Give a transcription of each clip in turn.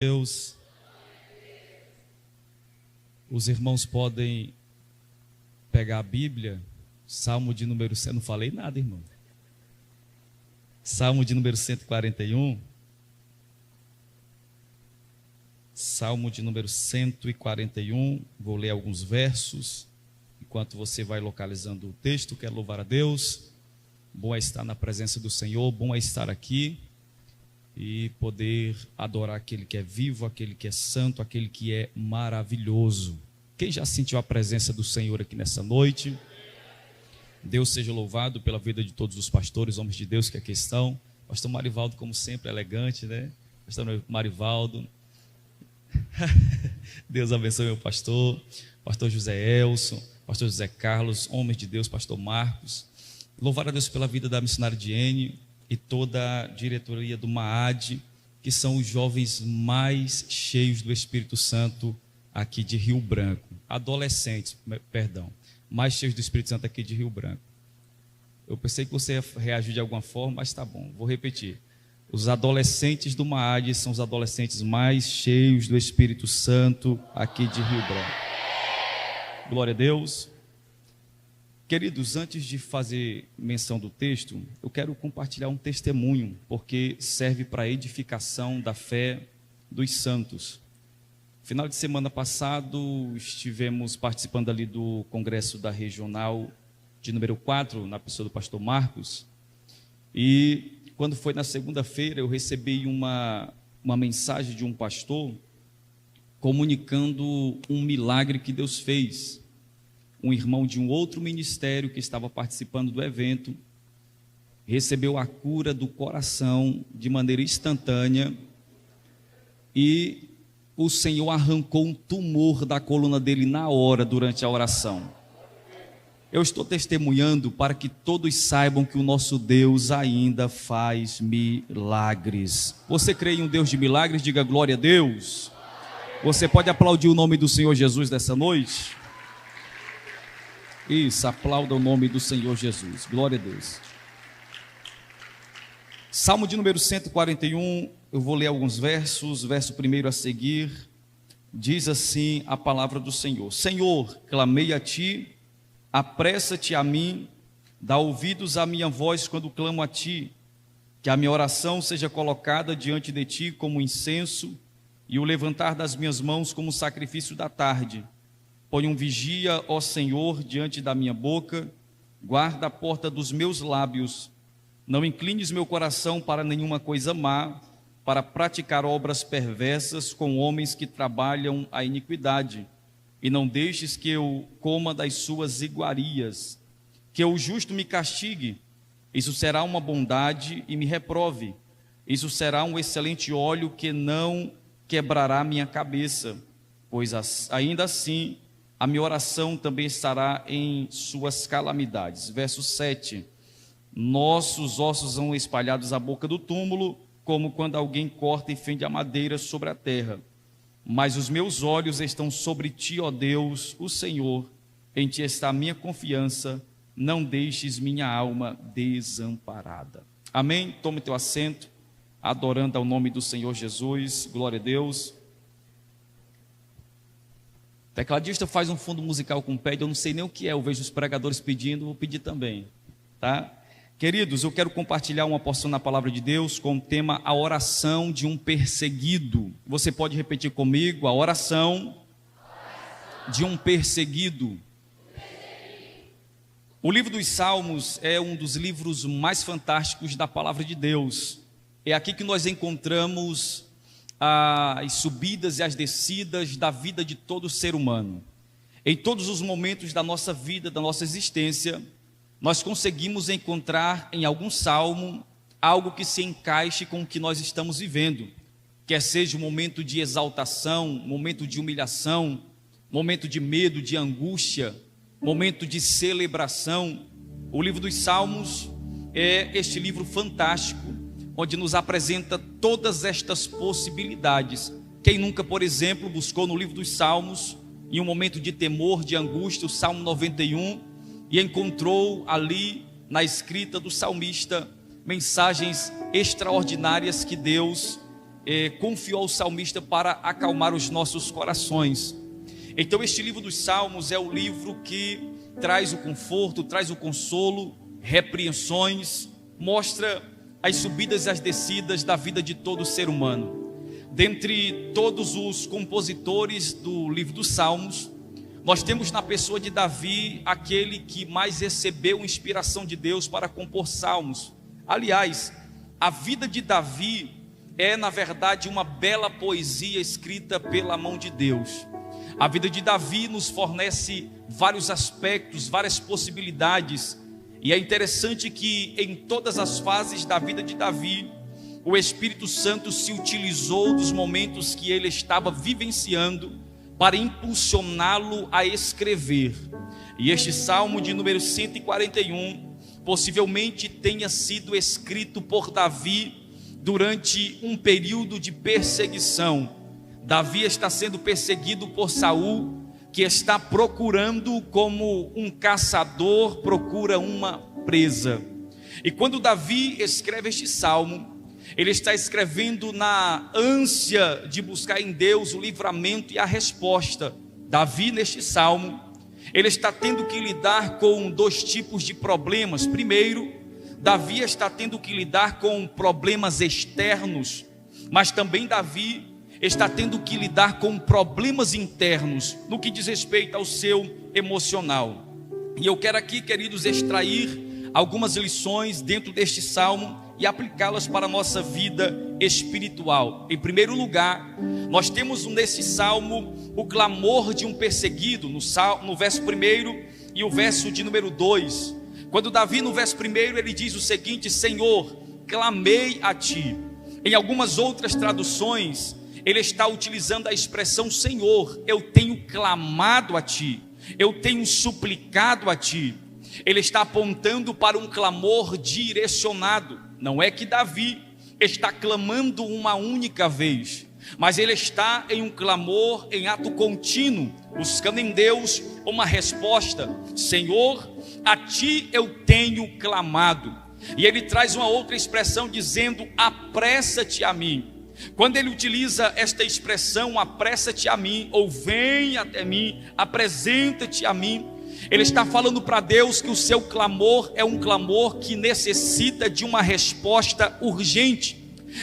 Deus. Os irmãos podem pegar a Bíblia, Salmo de número 100, não falei nada, irmão. Salmo de número 141. Salmo de número 141, vou ler alguns versos, enquanto você vai localizando o texto. Quero louvar a Deus. Bom é estar na presença do Senhor, bom é estar aqui e poder adorar aquele que é vivo, aquele que é santo, aquele que é maravilhoso. Quem já sentiu a presença do Senhor aqui nessa noite? Deus seja louvado pela vida de todos os pastores, homens de Deus que aqui estão. Pastor Marivaldo, como sempre, elegante, né? Pastor Marivaldo. Deus abençoe meu pastor. Pastor José Elson, pastor José Carlos, homens de Deus, pastor Marcos. Louvar a Deus pela vida da missionária Diene e toda a diretoria do MAAD, que são os jovens mais cheios do Espírito Santo aqui de Rio Branco. Adolescentes, mais cheios do Espírito Santo aqui de Rio Branco. Eu pensei que você ia reagir de alguma forma, mas tá bom, vou repetir. Os adolescentes do MAAD são os adolescentes mais cheios do Espírito Santo aqui de Rio Branco. Glória a Deus. Queridos, antes de fazer menção do texto, eu quero compartilhar um testemunho, porque serve para a edificação da fé dos santos. Final de semana passado, estivemos participando ali do congresso da Regional de número 4, na pessoa do pastor Marcos, e quando foi na segunda-feira, eu recebi uma mensagem de um pastor comunicando um milagre que Deus fez. Um irmão de um outro ministério que estava participando do evento recebeu a cura do coração de maneira instantânea e o Senhor arrancou um tumor da coluna dele na hora, durante a oração. Eu estou testemunhando para que todos saibam que o nosso Deus ainda faz milagres. Você crê em um Deus de milagres? Diga glória a Deus. Você pode aplaudir o nome do Senhor Jesus dessa noite? Isso, aplauda o nome do Senhor Jesus, glória a Deus. Salmo de número 141, eu vou ler alguns versos, verso primeiro a seguir, diz assim a palavra do Senhor: Senhor, clamei a ti, apressa-te a mim, dá ouvidos à minha voz quando clamo a ti, que a minha oração seja colocada diante de ti como incenso, e o levantar das minhas mãos como sacrifício da tarde. Põe um vigia, ó Senhor, diante da minha boca, guarda a porta dos meus lábios. Não inclines meu coração para nenhuma coisa má, para praticar obras perversas com homens que trabalham a iniquidade. E não deixes que eu coma das suas iguarias. Que o justo me castigue, isso será uma bondade, e me reprove. Isso será um excelente óleo que não quebrará minha cabeça, pois ainda assim a minha oração também estará em suas calamidades. Verso 7. Nossos ossos são espalhados à boca do túmulo, como quando alguém corta e fende a madeira sobre a terra. Mas os meus olhos estão sobre ti, ó Deus, o Senhor. Em ti está a minha confiança. Não deixes minha alma desamparada. Amém? Tome teu assento, adorando ao nome do Senhor Jesus. Glória a Deus. Tecladista faz um fundo musical com pad, eu não sei nem o que é, eu vejo os pregadores pedindo, vou pedir também, tá? Queridos, eu quero compartilhar uma porção na palavra de Deus com o tema a oração de um perseguido. Você pode repetir comigo? A oração de um perseguido. O livro dos Salmos é um dos livros mais fantásticos da palavra de Deus. É aqui que nós encontramos as subidas e as descidas da vida de todo ser humano. Em todos os momentos da nossa vida, da nossa existência, nós conseguimos encontrar em algum salmo algo que se encaixe com o que nós estamos vivendo, quer seja um momento de exaltação, momento de humilhação, momento de medo, de angústia, momento de celebração. O livro dos Salmos é este livro fantástico, onde nos apresenta todas estas possibilidades. Quem nunca, por exemplo, buscou no livro dos Salmos, em um momento de temor, de angústia, o Salmo 91, e encontrou ali, na escrita do salmista, mensagens extraordinárias que Deus confiou ao salmista para acalmar os nossos corações. Então este livro dos Salmos é o livro que traz o conforto, traz o consolo, repreensões, mostra as subidas e as descidas da vida de todo ser humano. Dentre todos os compositores do livro dos Salmos, nós temos na pessoa de Davi aquele que mais recebeu inspiração de Deus para compor salmos. Aliás, a vida de Davi é, na verdade, uma bela poesia escrita pela mão de Deus. A vida de Davi nos fornece vários aspectos, várias possibilidades, e é interessante que em todas as fases da vida de Davi, o Espírito Santo se utilizou dos momentos que ele estava vivenciando para impulsioná-lo a escrever. E este salmo de número 141 possivelmente tenha sido escrito por Davi durante um período de perseguição. Davi está sendo perseguido por Saul, que está procurando, como um caçador procura uma presa. E quando Davi escreve este salmo, ele está escrevendo na ânsia de buscar em Deus o livramento e a resposta. Davi, neste salmo, ele está tendo que lidar com dois tipos de problemas. Primeiro, Davi está tendo que lidar com problemas externos, mas também Davi está tendo que lidar com problemas internos, no que diz respeito ao seu emocional. E eu quero aqui, queridos, extrair algumas lições dentro deste salmo e aplicá-las para a nossa vida espiritual. Em primeiro lugar, nós temos nesse salmo o clamor de um perseguido, no verso 1 e o verso de número 2. Quando Davi, no verso 1, ele diz o seguinte: Senhor, clamei a ti. Em algumas outras traduções, ele está utilizando a expressão: Senhor, eu tenho clamado a ti, eu tenho suplicado a ti. Ele está apontando para um clamor direcionado. Não é que Davi está clamando uma única vez, mas ele está em um clamor em ato contínuo, buscando em Deus uma resposta. Senhor, a ti eu tenho clamado. E ele traz uma outra expressão dizendo: apressa-te a mim. Quando ele utiliza esta expressão, apressa-te a mim, ou vem até mim, apresenta-te a mim, ele está falando para Deus que o seu clamor é um clamor que necessita de uma resposta urgente.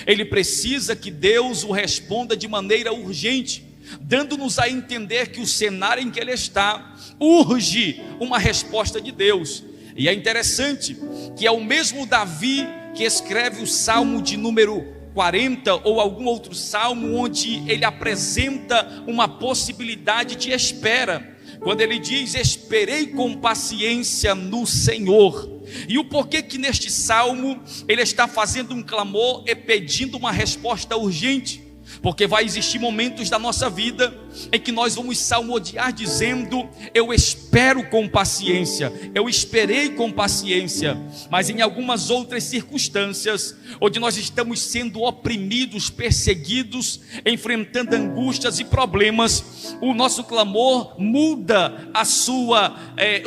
Ele precisa que Deus o responda de maneira urgente, dando-nos a entender que o cenário em que ele está urge uma resposta de Deus. E é interessante que é o mesmo Davi que escreve o salmo de número 40 ou algum outro salmo, onde ele apresenta uma possibilidade de espera, quando ele diz: esperei com paciência no Senhor. E o porquê que neste salmo ele está fazendo um clamor e pedindo uma resposta urgente? Porque vai existir momentos da nossa vida em que nós vamos salmodiar dizendo: eu espero com paciência, eu esperei com paciência. Mas em algumas outras circunstâncias, onde nós estamos sendo oprimidos, perseguidos, enfrentando angústias e problemas, o nosso clamor muda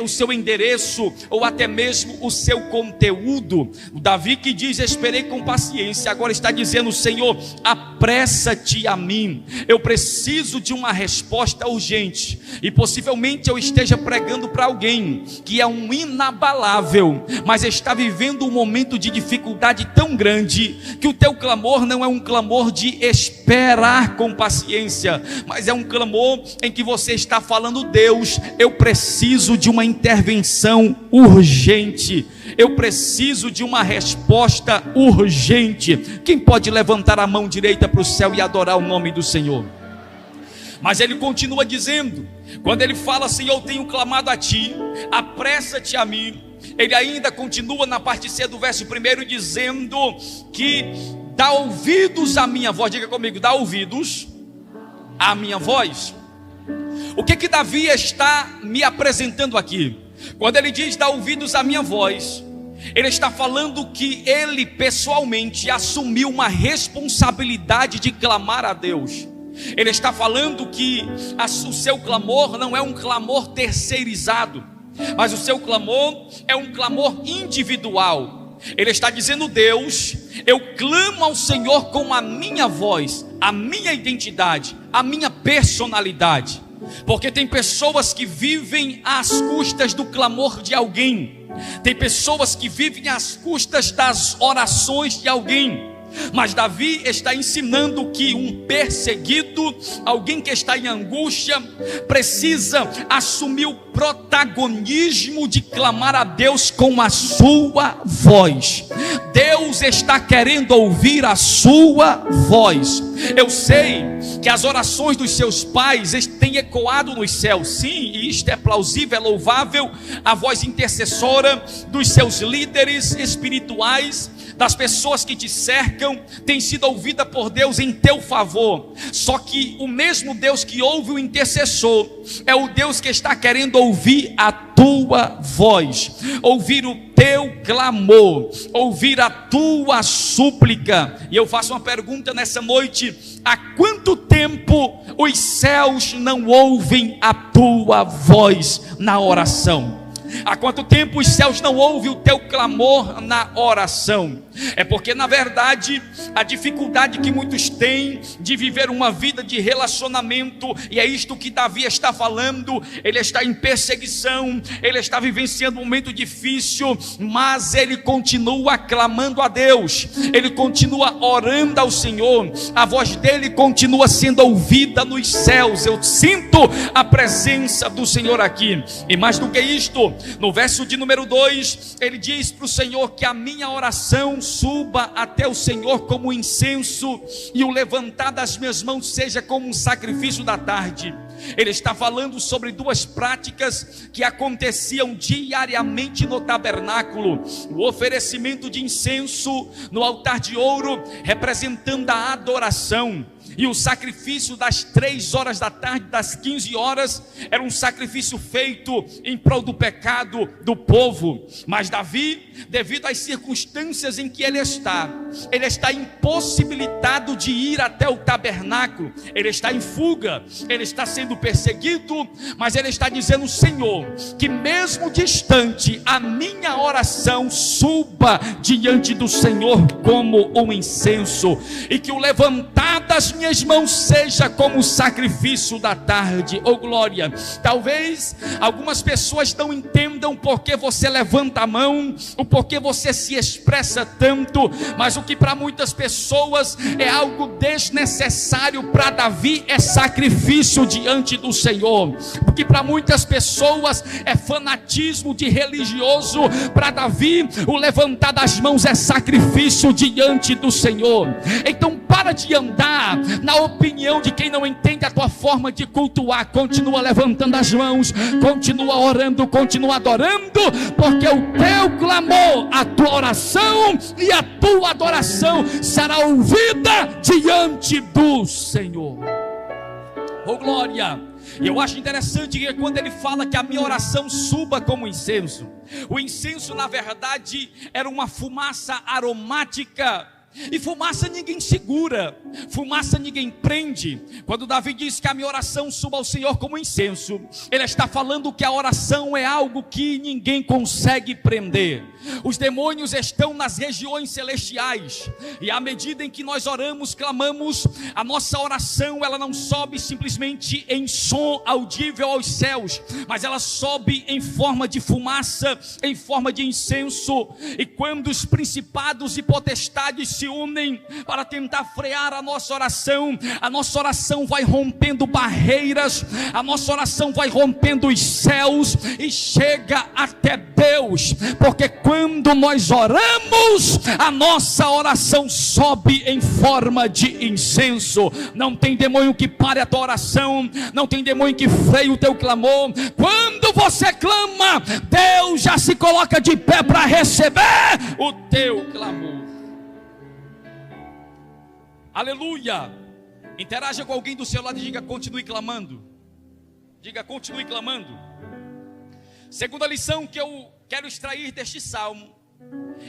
o seu endereço, ou até mesmo o seu conteúdo. O Davi, que diz: esperei com paciência, agora está dizendo: Senhor, apressa-te a mim, eu preciso de uma resposta urgente. E possivelmente eu esteja pregando para alguém que é um inabalável, mas está vivendo um momento de dificuldade tão grande, que o teu clamor não é um clamor de esperar com paciência, mas é um clamor em que você está falando: Deus, eu preciso de uma intervenção urgente, eu preciso de uma resposta urgente. Quem pode levantar a mão direita para o céu e adorar o nome do Senhor? Mas ele continua dizendo, quando ele fala: Senhor, eu tenho clamado a ti, apressa-te a mim, ele ainda continua na parte C do verso 1 dizendo que dá ouvidos à minha voz. Diga comigo: dá ouvidos à minha voz. O que Davi está me apresentando aqui? Quando ele diz: dá ouvidos à minha voz, ele está falando que ele pessoalmente assumiu uma responsabilidade de clamar a Deus. Ele está falando que o seu clamor não é um clamor terceirizado, mas o seu clamor é um clamor individual. Ele está dizendo: Deus, eu clamo ao Senhor com a minha voz, a minha identidade, a minha personalidade. Porque tem pessoas que vivem às custas do clamor de alguém, tem pessoas que vivem às custas das orações de alguém. Mas Davi está ensinando que um perseguido, alguém que está em angústia, precisa assumir o protagonismo de clamar a Deus com a sua voz. Deus está querendo ouvir a sua voz. Eu sei que as orações dos seus pais têm ecoado nos céus, sim, e isto é plausível, é louvável. A voz intercessora dos seus líderes espirituais, das pessoas que te cercam, tem sido ouvida por Deus em teu favor. Só que o mesmo Deus que ouve o intercessor é o Deus que está querendo ouvir a tua voz, ouvir o teu clamor, ouvir a tua súplica. E eu faço uma pergunta nessa noite: há quanto tempo os céus não ouvem a tua voz na oração? Há quanto tempo os céus não ouvem o teu clamor na oração? É porque, na verdade, a dificuldade que muitos têm de viver uma vida de relacionamento, e é isto que Davi está falando, ele está em perseguição, ele está vivenciando um momento difícil, mas ele continua clamando a Deus, ele continua orando ao Senhor, a voz dele continua sendo ouvida nos céus. Eu sinto a presença do Senhor aqui. E mais do que isto, no verso de número 2, ele diz para o Senhor que a minha oração suba até o Senhor como incenso, e o levantar das minhas mãos seja como um sacrifício da tarde. Ele está falando sobre duas práticas que aconteciam diariamente no tabernáculo: o oferecimento de incenso no altar de ouro, representando a adoração, e o sacrifício das 3 horas da tarde, das 15 horas, era um sacrifício feito em prol do pecado do povo. Mas Davi, devido às circunstâncias em que ele está impossibilitado de ir até o tabernáculo, ele está em fuga, ele está sendo perseguido, mas ele está dizendo: Senhor, que mesmo distante, a minha oração suba diante do Senhor como um incenso, e que o levantar das minhas mãos seja como o sacrifício da tarde. Oh glória! Talvez algumas pessoas não entendam porque você levanta a mão, o porquê você se expressa tanto, mas o que para muitas pessoas é algo desnecessário, para Davi é sacrifício diante do Senhor. O que para muitas pessoas é fanatismo de religioso, para Davi o levantar das mãos é sacrifício diante do Senhor. Então para de andar na opinião de quem não entende a tua forma de cultuar. Continua levantando as mãos, continua orando, continua adorando, porque o teu clamor, a tua oração e a tua adoração será ouvida diante do Senhor. Oh glória! E eu acho interessante que quando ele fala que a minha oração suba como incenso, o incenso na verdade era uma fumaça aromática. E fumaça ninguém segura, fumaça ninguém prende. Quando Davi diz que a minha oração suba ao Senhor como incenso, ele está falando que a oração é algo que ninguém consegue prender. Os demônios estão nas regiões celestiais, e à medida em que nós oramos, clamamos, a nossa oração ela não sobe simplesmente em som audível aos céus, mas ela sobe em forma de fumaça, em forma de incenso. E quando os principados e potestades se unem para tentar frear a nossa oração vai rompendo barreiras, a nossa oração vai rompendo os céus e chega até Deus, porque quando nós oramos, a nossa oração sobe em forma de incenso. Não tem demônio que pare a tua oração, não tem demônio que freie o teu clamor. Quando você clama, Deus já se coloca de pé para receber o teu clamor. Aleluia! Interaja com alguém do seu lado e diga: continue clamando. Diga: continue clamando. Segunda lição que eu quero extrair deste salmo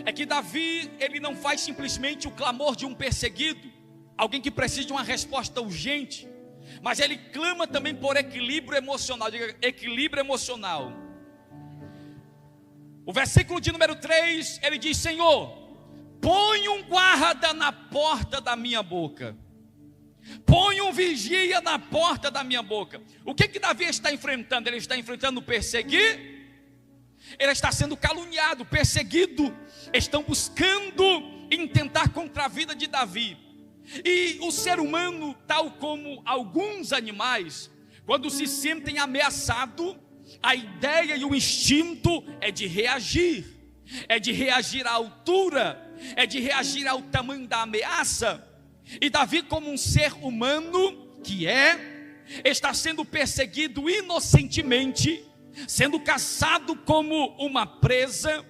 é que Davi, ele não faz simplesmente o clamor de um perseguido, alguém que precisa de uma resposta urgente, mas ele clama também por equilíbrio emocional. Diga: equilíbrio emocional. O versículo de número 3, ele diz: Senhor, põe um guarda na porta da minha boca, põe um vigia na porta da minha boca. O que Davi está enfrentando? Ele está enfrentando perseguir, ele está sendo caluniado, perseguido, estão buscando intentar contra a vida de Davi. E o ser humano, tal como alguns animais, quando se sentem ameaçados, a ideia e o instinto é de reagir à altura, é de reagir ao tamanho da ameaça. E Davi, como um ser humano que está sendo perseguido inocentemente, sendo caçado como uma presa,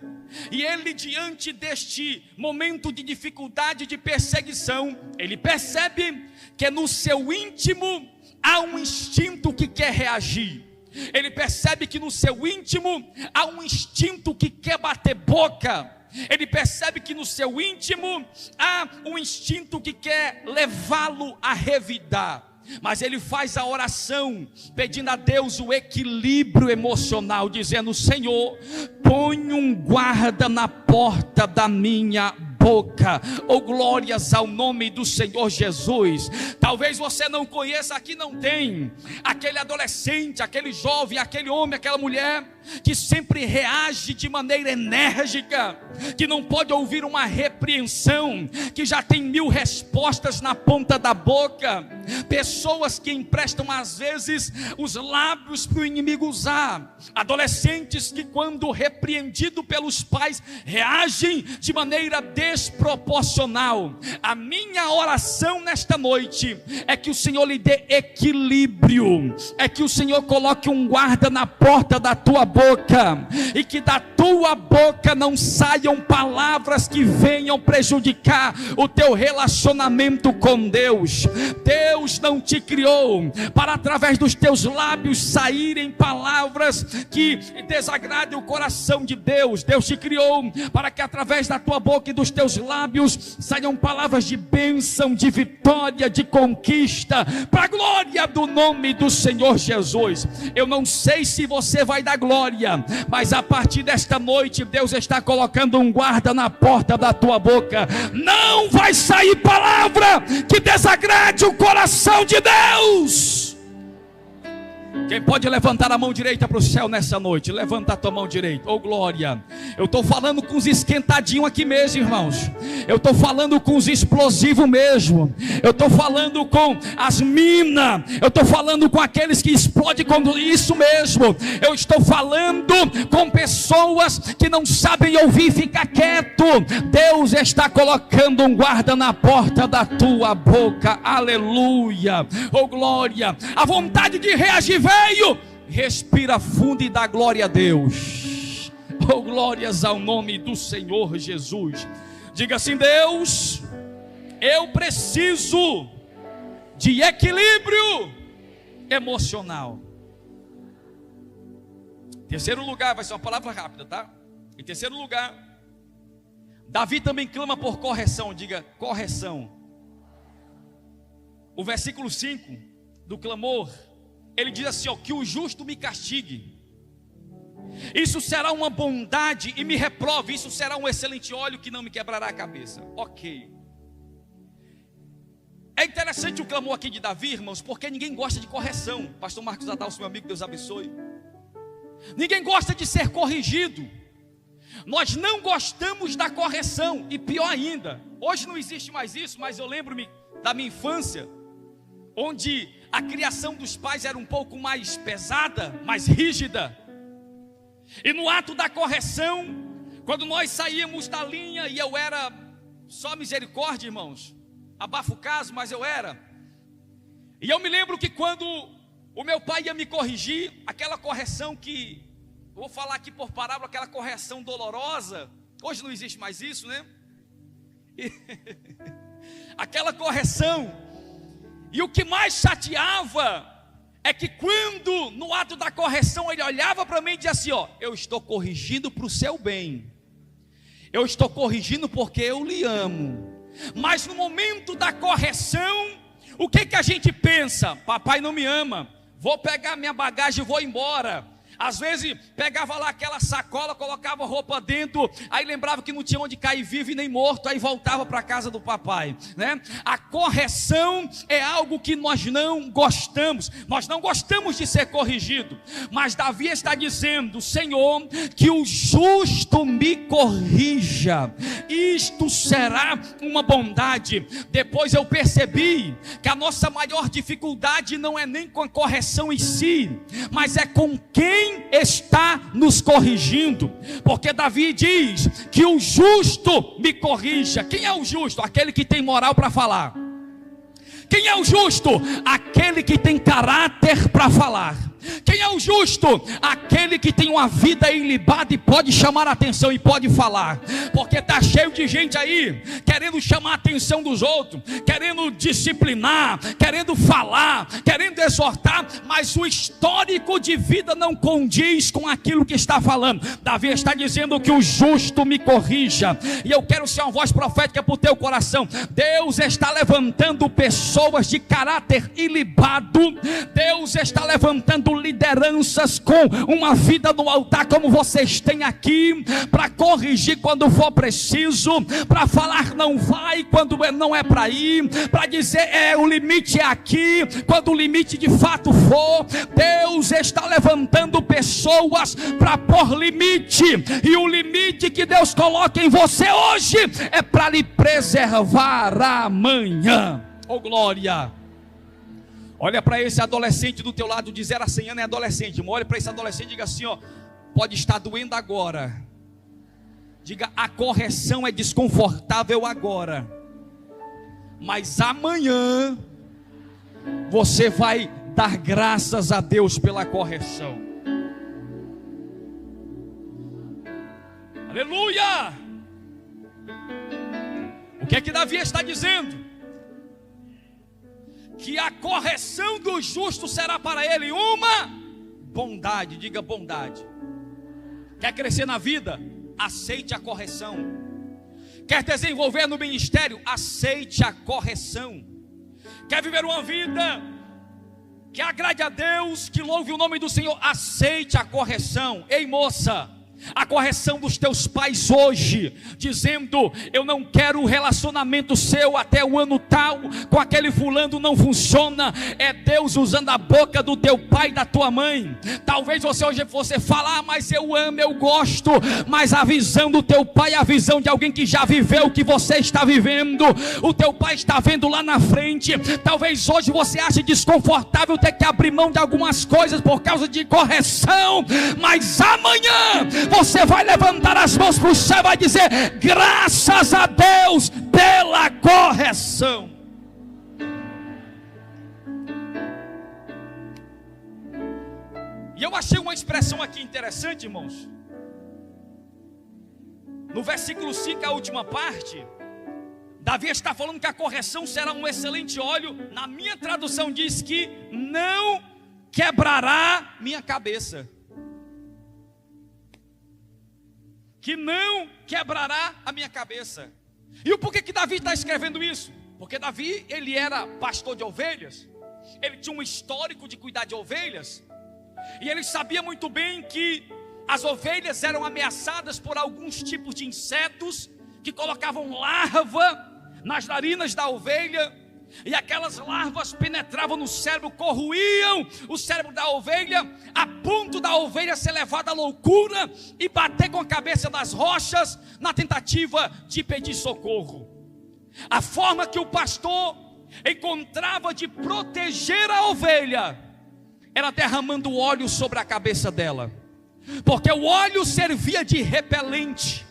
e ele, diante deste momento de dificuldade, de perseguição, ele percebe que no seu íntimo há um instinto que quer reagir. Ele percebe que no seu íntimo há um instinto que quer bater boca. Ele percebe que no seu íntimo há um instinto que quer levá-lo a revidar. Mas ele faz a oração pedindo a Deus o equilíbrio emocional, dizendo: Senhor, põe um guarda na porta da minha boca. Oh, glórias ao nome do Senhor Jesus. Talvez você não conheça, aqui não tem aquele adolescente, aquele jovem, aquele homem, aquela mulher que sempre reage de maneira enérgica, que não pode ouvir uma repreensão, que já tem 1000 respostas na ponta da boca. Pessoas que emprestam às vezes os lábios para o inimigo usar. Adolescentes que, quando repreendido pelos pais, reagem de maneira desproporcional. A minha oração nesta noite é que o Senhor lhe dê equilíbrio, é que o Senhor coloque um guarda na porta da tua boca, e que da tua boca não saiam palavras que venham prejudicar o teu relacionamento com Deus. Deus não te criou para, através dos teus lábios, saírem palavras que desagradem o coração de Deus. Deus te criou para que, através da tua boca e dos teus lábios, saiam palavras de bênção, de vitória, de conquista, para a glória do nome do Senhor Jesus. Eu não sei se você vai dar glória, mas a partir desta noite, Deus está colocando um guarda na porta da tua boca. Não vai sair palavra que desagrade o coração de Deus. Quem pode levantar a mão direita para o céu nessa noite? Levanta a tua mão direita. Oh, glória. Eu estou falando com os esquentadinhos aqui mesmo, irmãos. Eu estou falando com os explosivos mesmo. Eu estou falando com as minas. Eu estou falando com aqueles que explodem com isso mesmo. Eu estou falando com pessoas que não sabem ouvir e ficar quieto. Deus está colocando um guarda na porta da tua boca. Aleluia. Oh, glória. A vontade de reagir veio. Respira fundo e dá glória a Deus. Oh, glórias ao nome do Senhor Jesus. Diga assim: Deus, eu preciso de equilíbrio emocional. Terceiro lugar, vai ser uma palavra rápida, tá? Em terceiro lugar, Davi também clama por correção. Diga: correção. O versículo 5 do clamor, ele diz assim: ó, que o justo me castigue, isso será uma bondade, e me reprove, isso será um excelente óleo que não me quebrará a cabeça. Ok. É interessante o clamor aqui de Davi, irmãos, porque ninguém gosta de correção. Pastor Marcos Adalso, meu amigo, Deus abençoe. Ninguém gosta de ser corrigido. Nós não gostamos da correção. E pior ainda, hoje não existe mais isso, mas eu lembro-me da minha infância, onde a criação dos pais era um pouco mais pesada, mais rígida. E no ato da correção, quando nós saíamos da linha, e eu era, só misericórdia, irmãos, abafa o caso, mas eu era. E eu me lembro que quando o meu pai ia me corrigir, aquela correção que, vou falar aqui por parábola, aquela correção dolorosa, hoje não existe mais isso, né? Aquela correção. E o que mais chateava é que quando no ato da correção ele olhava para mim e dizia assim: ó, eu estou corrigindo para o seu bem, eu estou corrigindo porque eu lhe amo. Mas no momento da correção, o que a gente pensa? Papai não me ama, vou pegar minha bagagem e vou embora. Às vezes pegava lá aquela sacola, colocava roupa dentro, aí lembrava que não tinha onde cair vivo e nem morto, aí voltava para a casa do papai, né? A correção é algo que nós não gostamos de ser corrigido, mas Davi está dizendo: Senhor, que o justo me corrija, isto será uma bondade. Depois eu percebi que a nossa maior dificuldade não é nem com a correção em si, mas é com quem está nos corrigindo, porque Davi diz que o justo me corrija. Quem é o justo? Aquele que tem moral para falar. Quem é o justo? Aquele que tem caráter para falar. Quem é o justo? Aquele que tem uma vida ilibada e pode chamar a atenção e pode falar. Porque está cheio de gente aí querendo chamar a atenção dos outros, querendo disciplinar, querendo falar, querendo exortar, mas o histórico de vida não condiz com aquilo que está falando. Davi está dizendo que o justo me corrija, e eu quero ser uma voz profética para o teu coração. Deus está levantando pessoas de caráter ilibado. Deus está levantando lideranças com uma vida no altar como vocês têm aqui, para corrigir quando for preciso, para falar não vai quando não é para ir, para dizer o limite é aqui quando o limite de fato for. Deus está levantando pessoas para pôr limite, e o limite que Deus coloca em você hoje é para lhe preservar amanhã. Oh glória! Olha para esse adolescente do teu lado, de 0 a 100 anos é adolescente. Olha para esse adolescente e diga assim, ó: pode estar doendo agora. Diga: a correção é desconfortável agora, mas amanhã você vai dar graças a Deus pela correção. Aleluia! O que é que Davi está dizendo? Que a correção do justo será para ele uma bondade. Diga: bondade. Quer crescer na vida? Aceite a correção. Quer desenvolver no ministério? Aceite a correção. Quer viver uma vida que agrade a Deus, que louve o nome do Senhor? Aceite a correção. Ei moça, a correção dos teus pais hoje, dizendo: eu não quero o relacionamento seu até o ano tal, com aquele fulano não funciona. É Deus usando a boca do teu pai e da tua mãe. Talvez você hoje fala: mas eu amo, eu gosto, mas a visão do teu pai é a visão de alguém que já viveu o que você está vivendo. O teu pai está vendo lá na frente. Talvez hoje você ache desconfortável ter que abrir mão de algumas coisas por causa de correção, mas amanhã você vai levantar as mãos para o céu e vai dizer: graças a Deus pela correção. E eu achei uma expressão aqui interessante, irmãos. No versículo 5, a última parte, Davi está falando que a correção será um excelente óleo. Na minha tradução diz que não quebrará minha cabeça. Que não quebrará a minha cabeça. E o porquê que Davi está escrevendo isso? Porque Davi, ele era pastor de ovelhas. Ele tinha um histórico de cuidar de ovelhas. E ele sabia muito bem que as ovelhas eram ameaçadas por alguns tipos de insetos que colocavam larva nas narinas da ovelha. E aquelas larvas penetravam no cérebro, corroíam o cérebro da ovelha, a ponto da ovelha ser levada à loucura e bater com a cabeça nas rochas na tentativa de pedir socorro. A forma que o pastor encontrava de proteger a ovelha era derramando óleo sobre a cabeça dela, porque o óleo servia de repelente,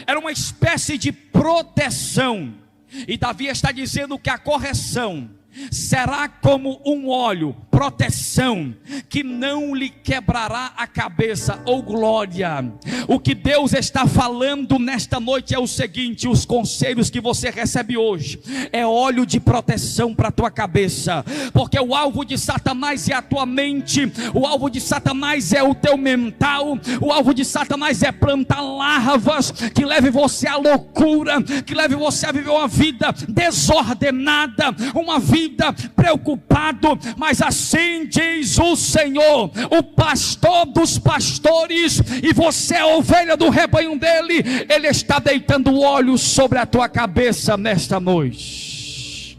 era uma espécie de proteção. E Davi está dizendo que a correção será como um óleo, proteção, que não lhe quebrará a cabeça. Oh glória! O que Deus está falando nesta noite é o seguinte: os conselhos que você recebe hoje é óleo de proteção para a tua cabeça, porque o alvo de Satanás é a tua mente, o alvo de Satanás é o teu mental, o alvo de Satanás é plantar larvas que leve você à loucura, que leve você a viver uma vida desordenada, uma vida vida, preocupado, mas assim diz o Senhor, o pastor dos pastores, e você é a ovelha do rebanho dele. Ele está deitando óleo sobre a tua cabeça nesta noite.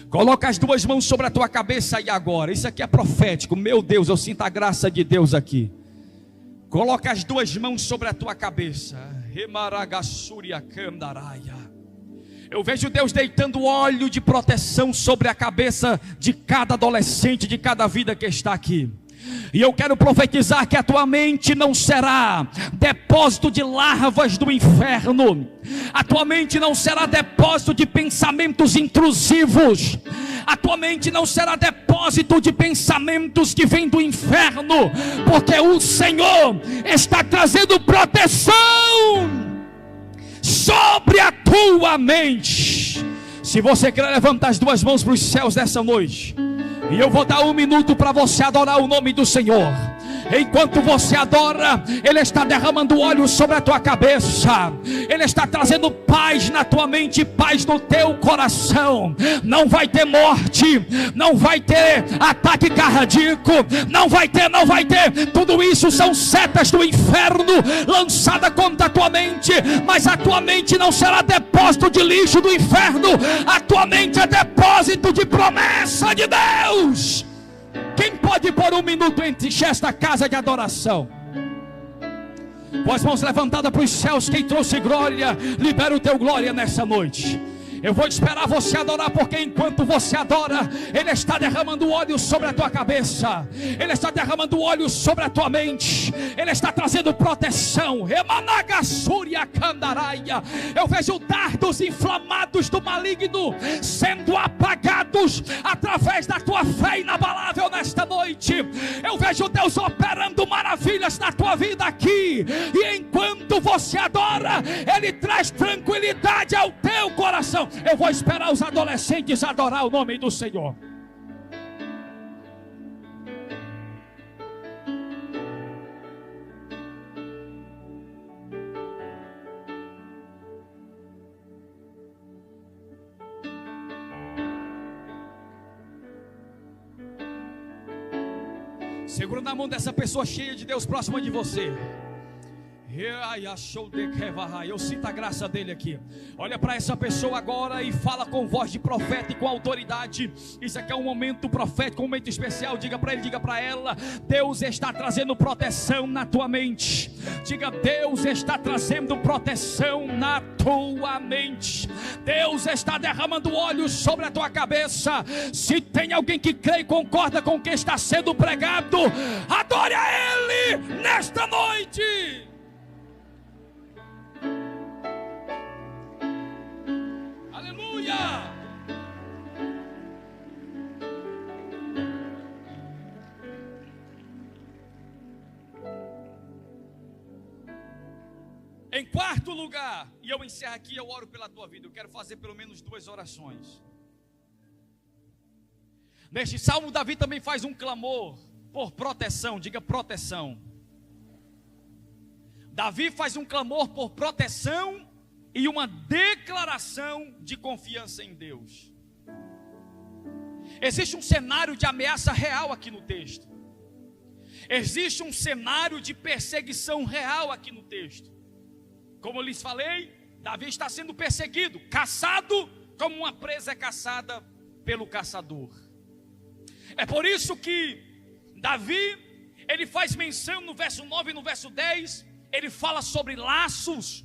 Coloca as duas mãos sobre a tua cabeça aí agora. Isso aqui é profético. Meu Deus, eu sinto a graça de Deus aqui. Coloca as duas mãos sobre a tua cabeça. Eu vejo Deus deitando óleo de proteção sobre a cabeça de cada adolescente, de cada vida que está aqui. E eu quero profetizar que a tua mente não será depósito de larvas do inferno. A tua mente não será depósito de pensamentos intrusivos. A tua mente não será depósito de pensamentos que vêm do inferno, porque o Senhor está trazendo proteção sobre a tua mente. Se você quer levantar as duas mãos para os céus nessa noite, e eu vou dar 1 minuto para você adorar o nome do Senhor. Enquanto você adora, Ele está derramando óleo sobre a tua cabeça. Ele está trazendo paz na tua mente, paz no teu coração. Não vai ter morte, não vai ter ataque cardíaco, não vai ter. Tudo isso são setas do inferno lançadas contra a tua mente. Mas a tua mente não será depósito de lixo do inferno. A tua mente é depósito de promessa de Deus. Quem pode por 1 minuto encher esta casa de adoração? Com as mãos levantadas para os céus, quem trouxe glória, libera o teu glória nessa noite. Eu vou esperar você adorar, porque enquanto você adora, Ele está derramando óleo sobre a tua cabeça, Ele está derramando óleo sobre a tua mente, Ele está trazendo proteção. Eu vejo dardos inflamados do maligno sendo apagados através da tua fé inabalável nesta noite. Eu vejo Deus operando maravilhas na tua vida aqui, e enquanto você adora, Ele traz tranquilidade ao teu coração. Eu vou esperar os adolescentes adorar o nome do Senhor. Segura na mão dessa pessoa cheia de Deus próxima de você. Eu sinto a graça dele aqui. Olha para essa pessoa agora e fala com voz de profeta e com autoridade. Isso aqui é um momento profético, um momento especial. Diga para ele, diga para ela: Deus está trazendo proteção na tua mente. Diga: Deus está trazendo proteção na tua mente. Deus está derramando óleo sobre a tua cabeça. Se tem alguém que crê e concorda com o que está sendo pregado, adore a Ele nesta noite. Em quarto lugar, e eu encerro aqui, eu oro pela tua vida. Eu quero fazer pelo menos 2 orações. Neste salmo, Davi também faz um clamor por proteção. Diga proteção. Davi faz um clamor por proteção e uma declaração de confiança em Deus. Existe um cenário de ameaça real aqui no texto. Existe um cenário de perseguição real aqui no texto. Como eu lhes falei, Davi está sendo perseguido, caçado como uma presa é caçada pelo caçador. É por isso que Davi, ele faz menção no verso 9 e no verso 10, ele fala sobre laços,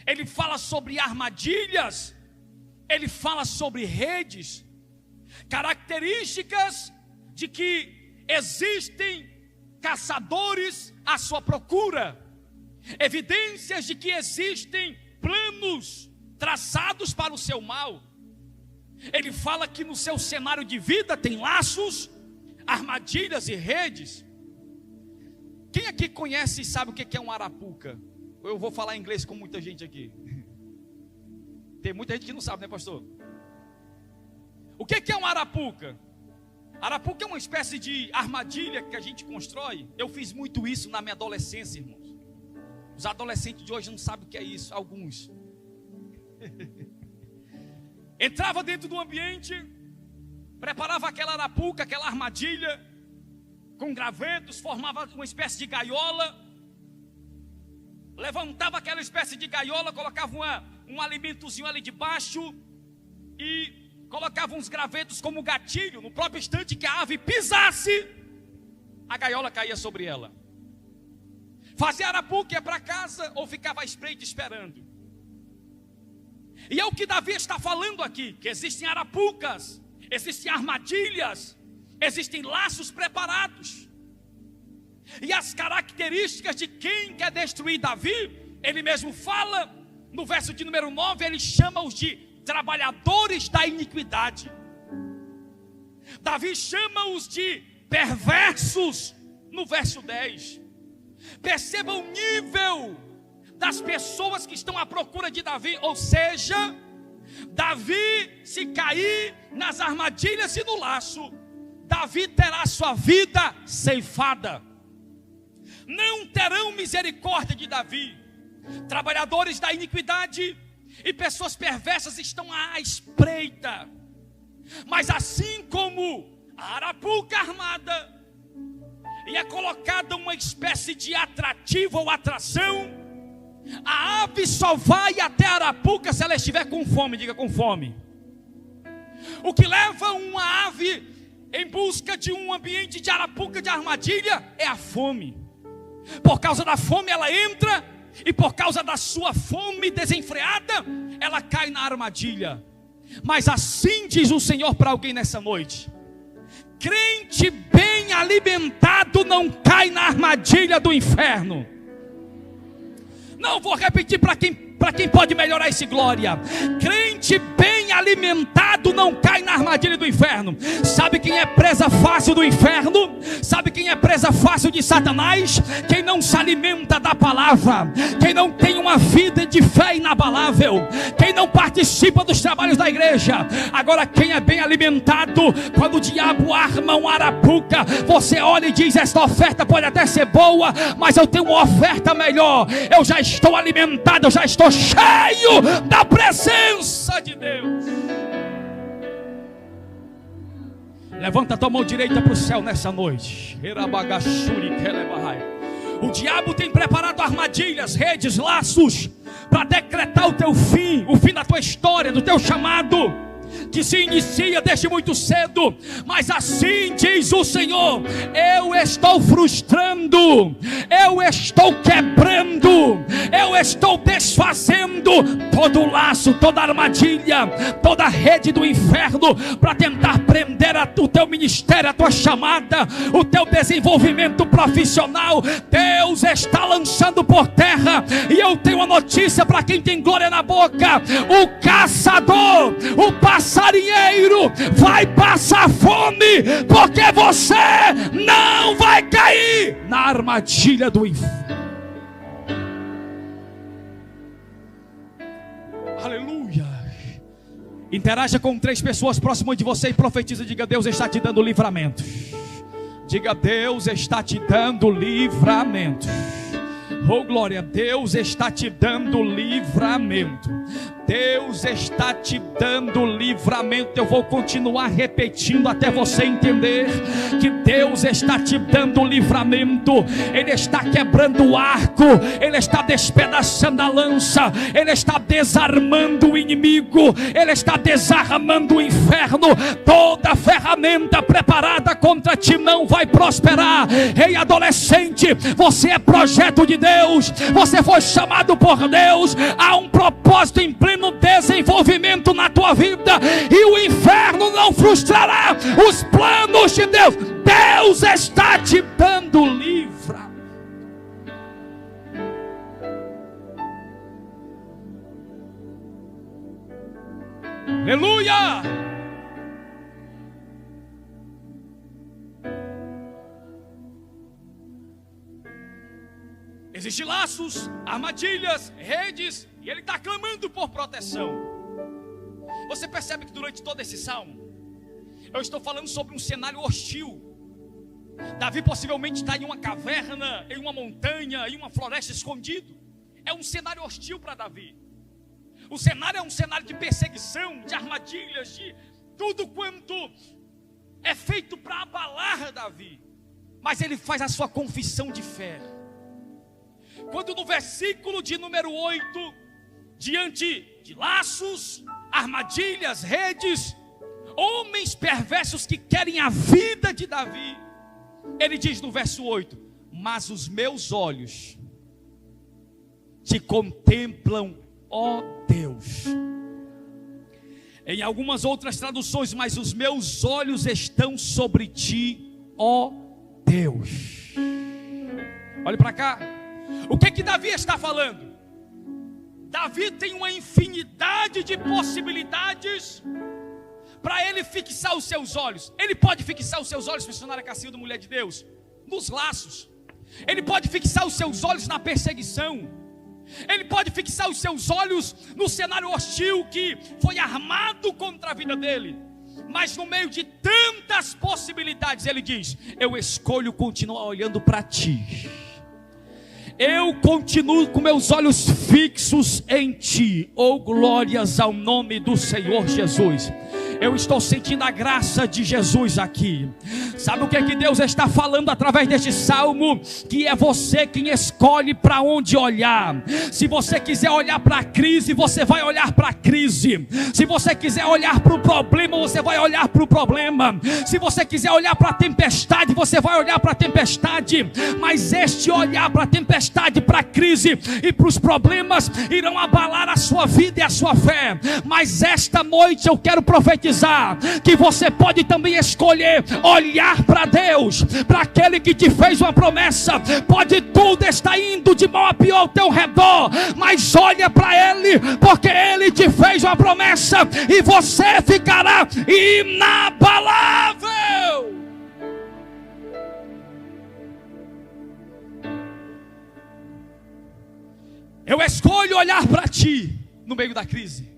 ele fala sobre armadilhas, ele fala sobre redes, características de que existem caçadores à sua procura, evidências de que existem planos traçados para o seu mal. Ele fala que no seu cenário de vida tem laços, armadilhas e redes. Quem aqui conhece e sabe o que é um arapuca? Eu vou falar inglês com muita gente aqui. Tem muita gente que não sabe, né, pastor? O que é um arapuca? Arapuca é uma espécie de armadilha que a gente constrói. Eu fiz muito isso na minha adolescência, irmãos. Os adolescentes de hoje não sabem o que é isso, alguns. entrava dentro do ambiente, preparava aquela arapuca, aquela armadilha, com gravetos, formava uma espécie de gaiola, levantava aquela espécie de gaiola, colocava um alimentozinho ali debaixo e colocava uns gravetos como gatilho. No próprio instante que a ave pisasse, a gaiola caía sobre ela. Fazia arapuca, ia para casa ou ficava à espreita esperando. E é o que Davi está falando aqui, que existem arapucas, existem armadilhas, existem laços preparados. E as características de quem quer destruir Davi, ele mesmo fala, no verso de número 9, ele chama-os de trabalhadores da iniquidade. Davi chama-os de perversos, no verso 10. Perceba o nível das pessoas que estão à procura de Davi, ou seja, Davi, se cair nas armadilhas e no laço, Davi terá sua vida ceifada. Não terão misericórdia de Davi. Trabalhadores da iniquidade e pessoas perversas estão à espreita. Mas assim como a arapuca armada e é colocada uma espécie de atrativo ou atração, a ave só vai até a arapuca se ela estiver com fome. Diga, com fome. O que leva uma ave em busca de um ambiente de arapuca, de armadilha, é a fome. Por causa da fome ela entra, e por causa da sua fome desenfreada, ela cai na armadilha. Mas assim diz o Senhor para alguém nessa noite: crente bem alimentado não cai na armadilha do inferno. Não vou repetir para quem pode melhorar esse glória. Crente bem alimentado não cai na armadilha do inferno. Sabe quem é presa fácil do inferno? Sabe quem é presa fácil de Satanás? Quem não se alimenta da palavra, quem não tem uma vida de fé inabalável, quem não participa dos trabalhos da igreja. Agora, quem é bem alimentado, quando o diabo arma uma arapuca, você olha e diz: esta oferta pode até ser boa, mas eu tenho uma oferta melhor. Eu já estou alimentado, eu já estou cheio da presença de Deus. Levanta a tua mão direita para o céu nessa noite. O diabo tem preparado armadilhas, redes, laços, para decretar o teu fim, o fim da tua história, do teu chamado, que se inicia desde muito cedo. Mas assim diz o Senhor: eu estou frustrando, eu estou quebrando, eu estou desfazendo todo laço, toda armadilha, toda rede do inferno, para tentar prender o teu ministério, a tua chamada, o teu desenvolvimento profissional. Deus está lançando por terra, e eu tenho uma notícia para quem tem glória na boca: o caçador, o passarinheiro vai passar fome, porque você não vai cair na armadilha do inferno. Aleluia. Interaja com 3 pessoas próximas de você e profetiza. Diga: Deus está te dando livramento. Diga: Deus está te dando livramento. Oh glória, Deus está te dando livramento. Deus está te dando livramento. Eu vou continuar repetindo até você entender que Deus está te dando livramento. Ele está quebrando o arco, Ele está despedaçando a lança, Ele está desarmando o inimigo, Ele está desarmando o inferno. Toda ferramenta preparada contra ti não vai prosperar. Ei, adolescente, você é projeto de Deus, você foi chamado por Deus. Há um propósito em pleno desenvolvimento na tua vida, e o inferno não frustrará os planos de Deus. Deus está te dando livramento. Aleluia! Existem laços, armadilhas, redes, e ele está clamando por proteção. Você percebe que durante todo esse salmo, eu estou falando sobre um cenário hostil. Davi possivelmente está em uma caverna, em uma montanha, em uma floresta escondido. É um cenário hostil para Davi. O cenário é um cenário de perseguição, de armadilhas, de tudo quanto é feito para abalar Davi. Mas ele faz a sua confissão de fé. Quando no versículo de número 8, diante de laços, armadilhas, redes, homens perversos que querem a vida de Davi, ele diz no verso 8: mas os meus olhos te contemplam, ó Deus. Em algumas outras traduções, mas os meus olhos estão sobre ti, ó Deus. Olhe para cá. O que Davi está falando? Davi tem uma infinidade de possibilidades para ele fixar os seus olhos. Ele pode fixar os seus olhos, missionária Cacilda, mulher de Deus, nos laços. Ele pode fixar os seus olhos na perseguição. Ele pode fixar os seus olhos no cenário hostil que foi armado contra a vida dele. Mas no meio de tantas possibilidades, ele diz: eu escolho continuar olhando para ti. Eu continuo com meus olhos fixos em ti. Oh, glórias ao nome do Senhor Jesus. Eu estou sentindo a graça de Jesus aqui. Sabe o que é que Deus está falando através deste salmo? Que é você quem escolhe para onde olhar. Se você quiser olhar para a crise, você vai olhar para a crise. Se você quiser olhar para o problema, você vai olhar para o problema. Se você quiser olhar para a tempestade, você vai olhar para a tempestade. Mas este olhar para a tempestade, para a crise e para os problemas irão abalar a sua vida e a sua fé. Mas esta noite eu quero profetizar que você pode também escolher olhar para Deus, para aquele que te fez uma promessa. Pode tudo estar indo de mal a pior ao teu redor, mas olha para Ele, porque Ele te fez uma promessa e você ficará inabalável. Eu escolho olhar para ti no meio da crise.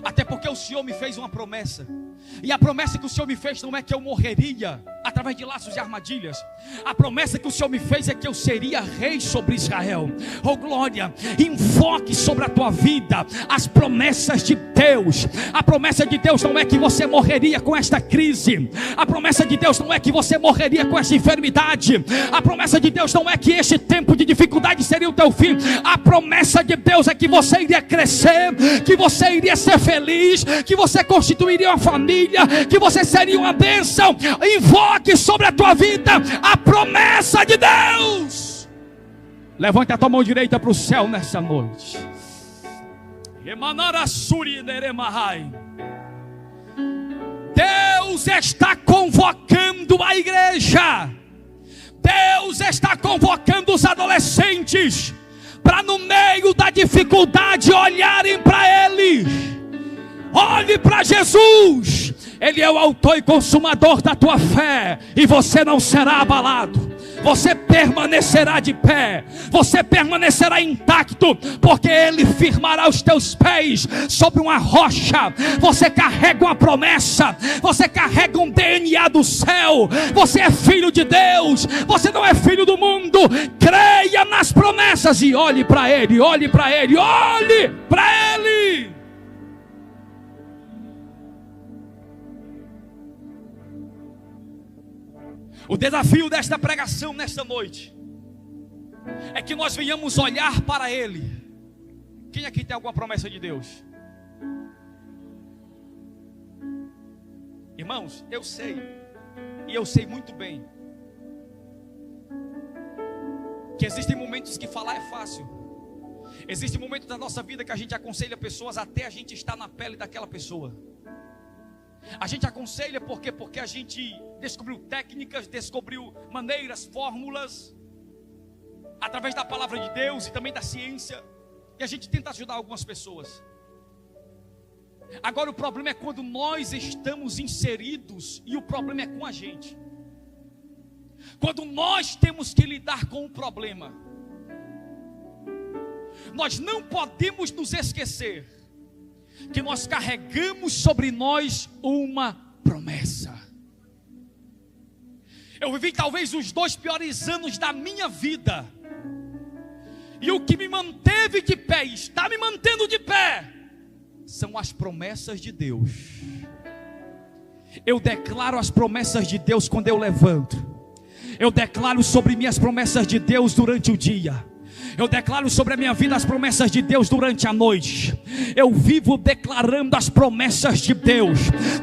Até porque o Senhor me fez uma promessa. E a promessa que o Senhor me fez não é que eu morreria através de laços e armadilhas. A promessa que o Senhor me fez é que eu seria rei sobre Israel. Oh glória, invoque sobre a tua vida as promessas de Deus. A promessa de Deus não é que você morreria com esta crise. A promessa de Deus não é que você morreria com esta enfermidade. A promessa de Deus não é que este tempo de dificuldade seria o teu fim. A promessa de Deus é que você iria crescer, que você iria ser feliz, que você constituiria uma família, que você seria uma bênção. Invoque sobre a tua vida a promessa de Deus. Levante a tua mão direita para o céu nessa noite. Deus está convocando a igreja. Deus está convocando os adolescentes para no meio da dificuldade olharem para Ele. Olhe para Jesus. Ele é o autor e consumador da tua fé. E você não será abalado. Você permanecerá de pé. Você permanecerá intacto. Porque Ele firmará os teus pés sobre uma rocha. Você carrega uma promessa. Você carrega um DNA do céu. Você é filho de Deus. Você não é filho do mundo. Creia nas promessas e olhe para Ele. Olhe para Ele. Olhe para Ele. O desafio desta pregação nesta noite é que nós venhamos olhar para Ele. Quem aqui tem alguma promessa de Deus? Irmãos, eu sei, e eu sei muito bem, que existem momentos que falar é fácil. Existem momentos da nossa vida que a gente aconselha pessoas até a gente estar na pele daquela pessoa. A gente aconselha porque a gente descobriu técnicas, descobriu maneiras, fórmulas, através da palavra de Deus e também da ciência, e a gente tenta ajudar algumas pessoas. Agora o problema é quando nós estamos inseridos e o problema é com a gente. Quando nós temos que lidar com o problema, nós não podemos nos esquecer que nós carregamos sobre nós uma promessa. Eu vivi talvez os 2 piores anos da minha vida, e o que me manteve de pé, está me mantendo de pé, são as promessas de Deus. Eu declaro as promessas de Deus quando eu levanto. Eu declaro sobre mim as promessas de Deus durante o dia. Eu declaro sobre a minha vida as promessas de Deus durante a noite. Eu vivo declarando as promessas de Deus.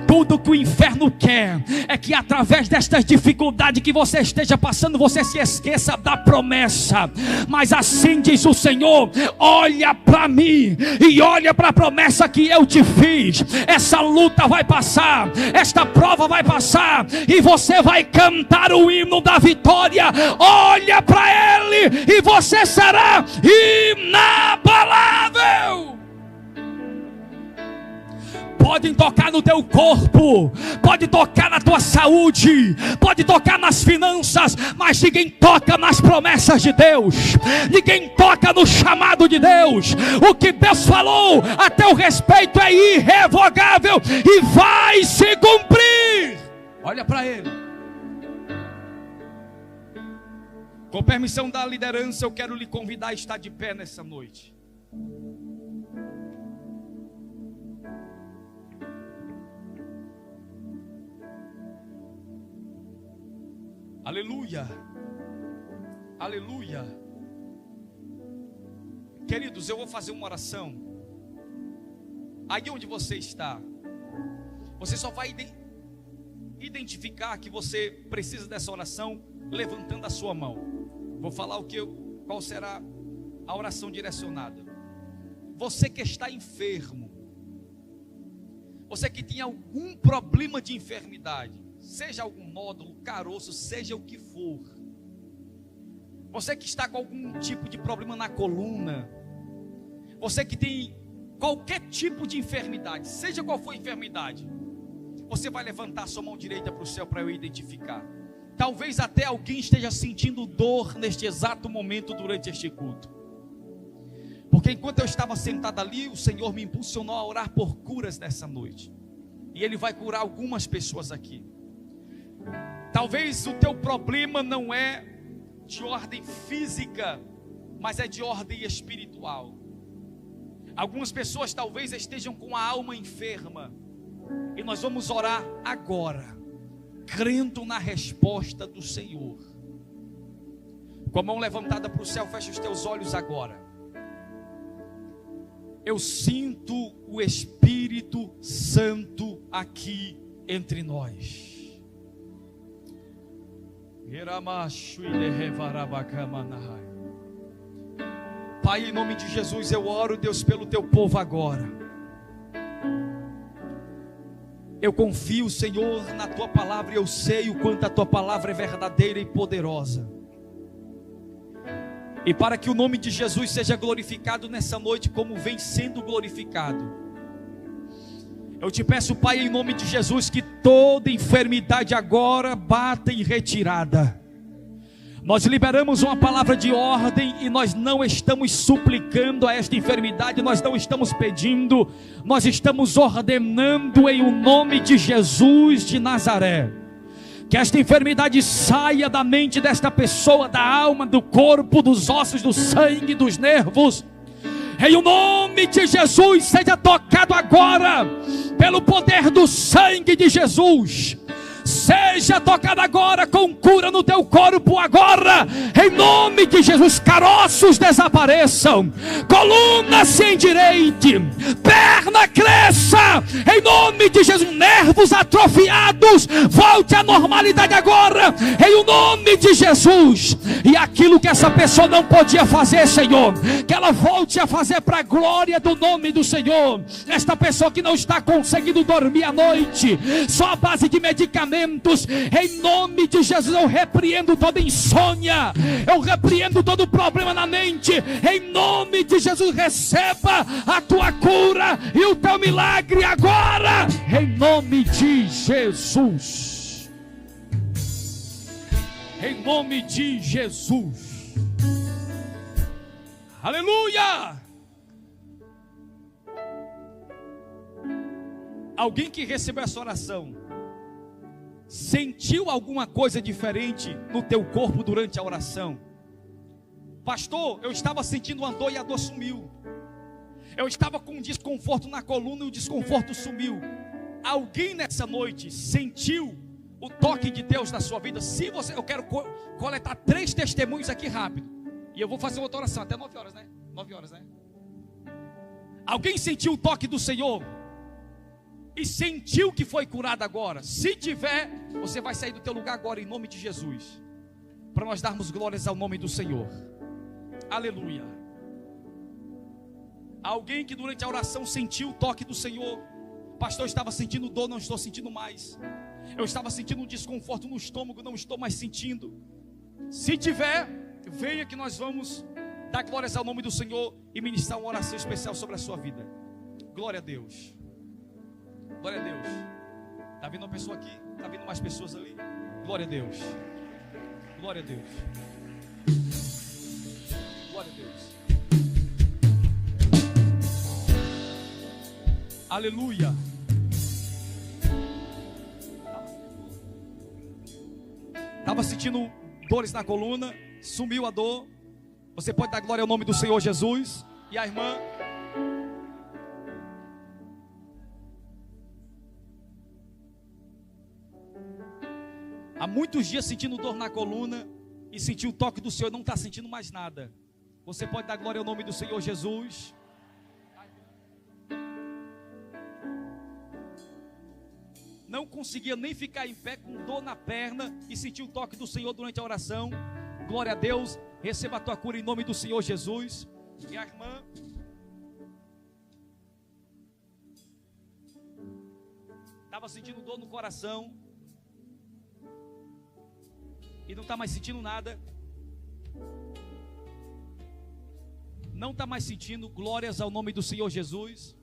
Tudo que o inferno quer é que através destas dificuldades que você esteja passando, você se esqueça da promessa. Mas assim diz o Senhor: olha para mim e olha para a promessa que eu te fiz. Essa luta vai passar, esta prova vai passar, e você vai cantar o hino da vitória. Olha para Ele e você será inabalável. Podem tocar no teu corpo, pode tocar na tua saúde, pode tocar nas finanças, mas ninguém toca nas promessas de Deus, ninguém toca no chamado de Deus. O que Deus falou a teu respeito é irrevogável e vai se cumprir. Olha para Ele. Com permissão da liderança, eu quero lhe convidar a estar de pé nessa noite. Aleluia, aleluia. Queridos, eu vou fazer uma oração. Aí onde você está, você só vai identificar que você precisa dessa oração levantando a sua mão. Vou falar qual será a oração direcionada. Você que está enfermo, você que tem algum problema de enfermidade, seja algum nódulo, caroço, seja o que for. Você que está com algum tipo de problema na coluna, você que tem qualquer tipo de enfermidade, seja qual for a enfermidade, você vai levantar sua mão direita para o céu para eu identificar. Talvez até alguém esteja sentindo dor neste exato momento durante este culto. Porque enquanto eu estava sentado ali, o Senhor me impulsionou a orar por curas nessa noite. E Ele vai curar algumas pessoas aqui. Talvez o teu problema não é de ordem física, mas é de ordem espiritual. Algumas pessoas talvez estejam com a alma enferma. E nós vamos orar agora, crendo na resposta do Senhor. Com a mão levantada para o céu, fecha os teus olhos agora. Eu sinto o Espírito Santo aqui entre nós. Pai, em nome de Jesus, eu oro, Deus, pelo teu povo agora. Eu confio, Senhor, na tua palavra, e eu sei o quanto a tua palavra é verdadeira e poderosa. E para que o nome de Jesus seja glorificado nessa noite, como vem sendo glorificado, eu te peço, Pai, em nome de Jesus, que toda enfermidade agora bata em retirada. Nós liberamos uma palavra de ordem e nós não estamos suplicando a esta enfermidade, nós não estamos pedindo, nós estamos ordenando em o nome de Jesus de Nazaré. Que esta enfermidade saia da mente desta pessoa, da alma, do corpo, dos ossos, do sangue, dos nervos. Em o nome de Jesus, seja tocado agora pelo poder do sangue de Jesus. Seja tocado agora com cura no teu corpo agora, em nome de Jesus. Caroços desapareçam, coluna se endireite, perna cresça, em nome de Jesus. Nervos atrofiados, volte à normalidade agora, em o nome de Jesus. E aquilo que essa pessoa não podia fazer, Senhor, que ela volte a fazer para a glória do nome do Senhor. Esta pessoa que não está conseguindo dormir à noite, só à base de medicamentos, em nome de Jesus, eu repreendo toda insônia, eu repreendo todo problema na mente, em nome de Jesus. Receba a tua cura e o teu milagre agora, em nome de Jesus, em nome de Jesus. Aleluia. Alguém que recebeu essa oração sentiu alguma coisa diferente no teu corpo durante a oração? Pastor, eu estava sentindo uma dor e a dor sumiu. Eu estava com um desconforto na coluna e o desconforto sumiu. Alguém nessa noite sentiu o toque de Deus na sua vida? Se você, eu quero coletar 3 testemunhos aqui rápido. E eu vou fazer outra oração até 9 horas, né? 9 horas, né? Alguém sentiu o toque do Senhor e sentiu que foi curado agora? Se tiver, você vai sair do teu lugar agora em nome de Jesus, para nós darmos glórias ao nome do Senhor. Aleluia. Alguém que durante a oração sentiu o toque do Senhor? Pastor, eu estava sentindo dor, não estou sentindo mais. Eu estava sentindo um desconforto no estômago, não estou mais sentindo. Se tiver, venha que nós vamos dar glórias ao nome do Senhor e ministrar uma oração especial sobre a sua vida. Glória a Deus. Glória a Deus. Está vindo uma pessoa aqui? Está vindo mais pessoas ali? Glória a Deus. Glória a Deus. Glória a Deus. Aleluia. Estava sentindo dores na coluna, sumiu a dor. Você pode dar glória ao nome do Senhor Jesus. E a irmã? Há muitos dias sentindo dor na coluna e sentiu o toque do Senhor, não está sentindo mais nada. Você pode dar glória ao nome do Senhor Jesus. Não conseguia nem ficar em pé, com dor na perna, e sentiu o toque do Senhor durante a oração. Glória a Deus. Receba a tua cura em nome do Senhor Jesus. E a irmã? Estava sentindo dor no coração e não está mais sentindo nada. Não está mais sentindo. Glórias ao nome do Senhor Jesus.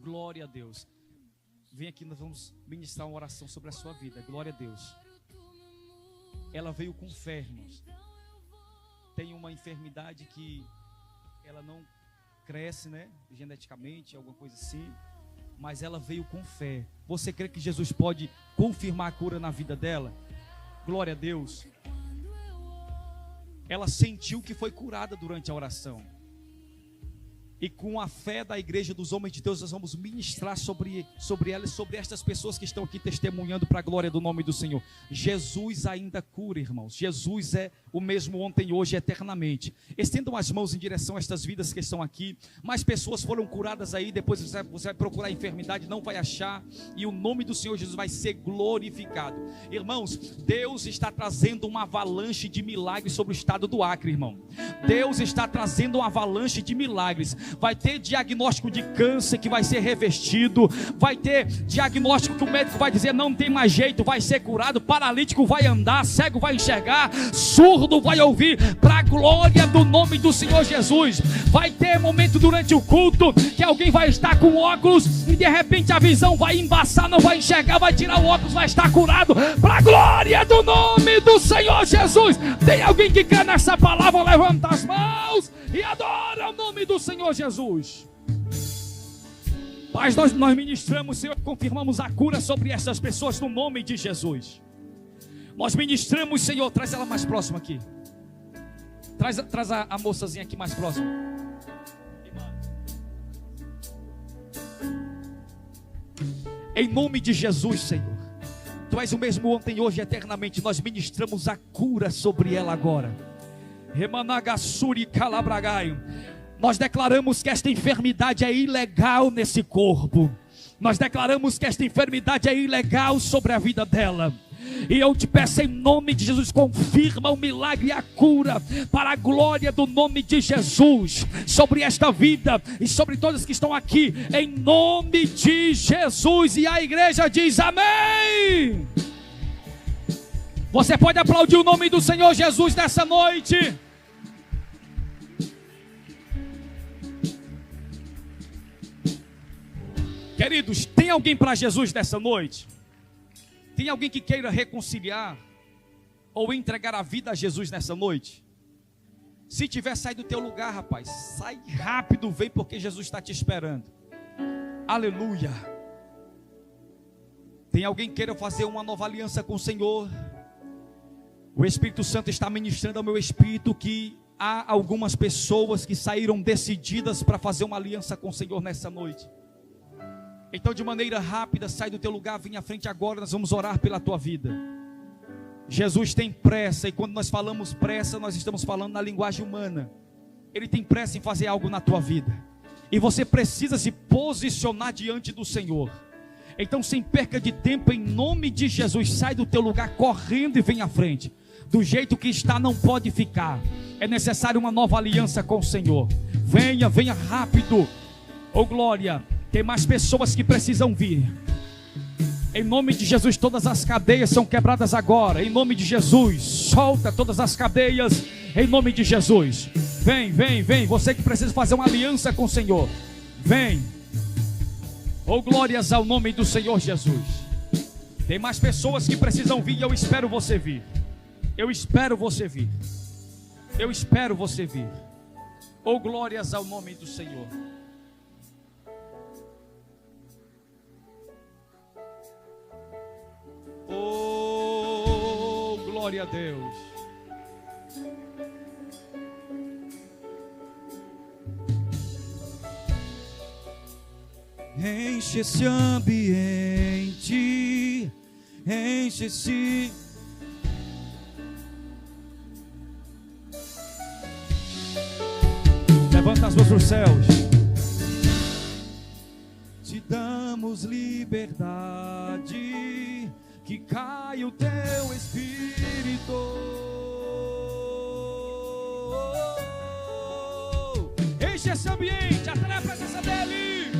Glória a Deus. Vem aqui, nós vamos ministrar uma oração sobre a sua vida. Glória a Deus. Ela veio com fé, irmãos. Tem uma enfermidade que ela não cresce, né? Geneticamente, alguma coisa assim. Mas ela veio com fé. Você crê que Jesus pode confirmar a cura na vida dela? Glória a Deus. Ela sentiu que foi curada durante a oração. E com a fé da igreja dos homens de Deus, nós vamos ministrar sobre ela e sobre estas pessoas que estão aqui testemunhando para a glória do nome do Senhor. Jesus ainda cura, irmãos. Jesus é o mesmo ontem, hoje, eternamente. Estendam as mãos em direção a estas vidas que estão aqui. Mais pessoas foram curadas aí. Depois você vai procurar a enfermidade, não vai achar. E o nome do Senhor Jesus vai ser glorificado. Irmãos, Deus está trazendo uma avalanche de milagres sobre o estado do Acre, irmão. Deus está trazendo uma avalanche de milagres. Vai ter diagnóstico de câncer que vai ser revestido. Vai ter diagnóstico que o médico vai dizer não tem mais jeito, vai ser curado. Paralítico vai andar, cego vai enxergar, surdo vai ouvir, para a glória do nome do Senhor Jesus. Vai ter momento durante o culto que alguém vai estar com óculos e de repente a visão vai embaçar, não vai enxergar, vai tirar o óculos, vai estar curado, para a glória do nome do Senhor Jesus. Tem alguém que quer nessa palavra? Levanta as mãos e adora o nome do Senhor Jesus. Pai, nós ministramos, Senhor, confirmamos a cura sobre essas pessoas no nome de Jesus. Nós ministramos, Senhor, traz ela mais próxima aqui. Traz a moçazinha aqui mais próxima. Em nome de Jesus, Senhor. Tu és o mesmo ontem, hoje, eternamente. Nós ministramos a cura sobre ela agora. Remanagassuri calabragaio. Nós declaramos que esta enfermidade é ilegal nesse corpo. Nós declaramos que esta enfermidade é ilegal sobre a vida dela. E eu te peço em nome de Jesus, confirma o milagre e a cura para a glória do nome de Jesus sobre esta vida e sobre todos que estão aqui, em nome de Jesus. E a igreja diz amém. Você pode aplaudir o nome do Senhor Jesus nessa noite. Queridos, tem alguém para Jesus nessa noite? Tem alguém que queira reconciliar ou entregar a vida a Jesus nessa noite? Se tiver, sai do teu lugar, rapaz. Sai rápido, vem, porque Jesus está te esperando. Aleluia. Tem alguém que queira fazer uma nova aliança com o Senhor? O Espírito Santo está ministrando ao meu espírito que há algumas pessoas que saíram decididas para fazer uma aliança com o Senhor nessa noite. Então, de maneira rápida, sai do teu lugar, vem à frente agora, nós vamos orar pela tua vida. Jesus tem pressa, e quando nós falamos pressa, nós estamos falando na linguagem humana. Ele tem pressa em fazer algo na tua vida, e você precisa se posicionar diante do Senhor. Então, sem perca de tempo, em nome de Jesus, sai do teu lugar correndo e vem à frente. Do jeito que está não pode ficar. É necessário uma nova aliança com o Senhor. Venha, venha rápido. Oh glória, tem mais pessoas que precisam vir. Em nome de Jesus, todas as cadeias são quebradas agora. Em nome de Jesus, solta todas as cadeias. Em nome de Jesus. Vem, vem, vem. Você que precisa fazer uma aliança com o Senhor. Vem. Oh glórias ao nome do Senhor Jesus. Tem mais pessoas que precisam vir e eu espero você vir. Eu espero você vir. Eu espero você vir. Oh glórias ao nome do Senhor. Oh, glória a Deus. Enche esse ambiente, enche esse... Levanta as mãos para os céus. Te damos liberdade, que cai o teu Espírito. Enche esse ambiente, atrai a presença dEle.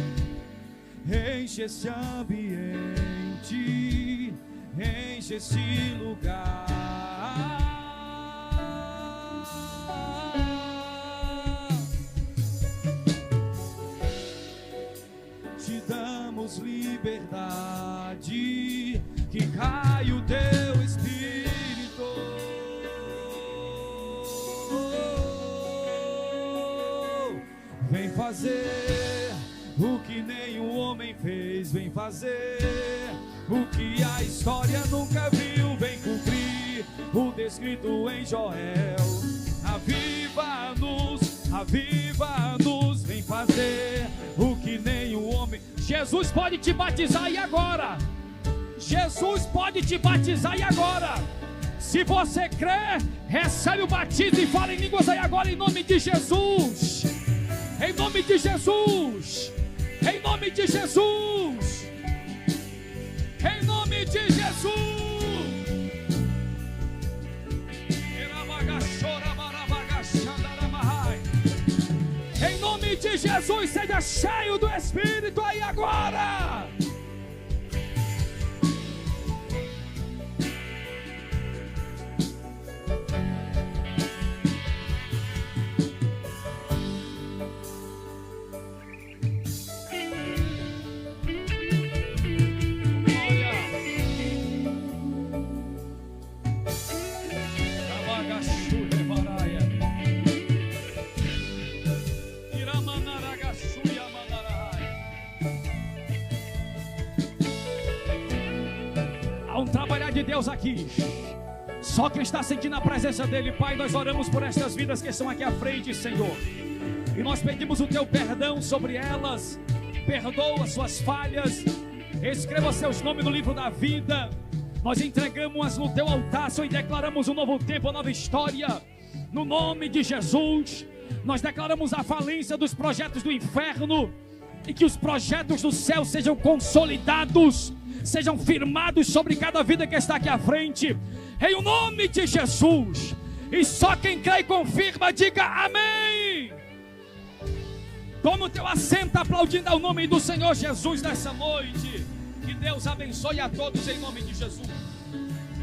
Enche esse ambiente, enche esse lugar. Te damos liberdade, que cai o teu Espírito. Vem fazer o que nenhum homem fez, vem fazer o que a história nunca viu, vem cumprir o descrito em Joel. Aviva-nos, aviva-nos, vem fazer o que nenhum homem... Jesus pode te batizar aí agora. Jesus pode te batizar aí agora. Se você crê, recebe o batismo e fala em línguas aí agora, em nome de Jesus. Em nome de Jesus. Em nome de Jesus. Em nome de Jesus. Em nome de Jesus, seja cheio do Espírito aí agora. De Deus aqui, só quem está sentindo a presença dele. Pai, nós oramos por estas vidas que estão aqui à frente, Senhor, e nós pedimos o teu perdão sobre elas. Perdoa suas falhas, escreva seus nomes no livro da vida. Nós entregamos no teu altar, Senhor, e declaramos um novo tempo, uma nova história, no nome de Jesus. Nós declaramos a falência dos projetos do inferno, e que os projetos do céu sejam consolidados, sejam firmados sobre cada vida que está aqui à frente, em o nome de Jesus. E só quem crê e confirma, diga amém. Toma o teu assento, aplaudindo ao nome do Senhor Jesus nessa noite. Que Deus abençoe a todos em nome de Jesus.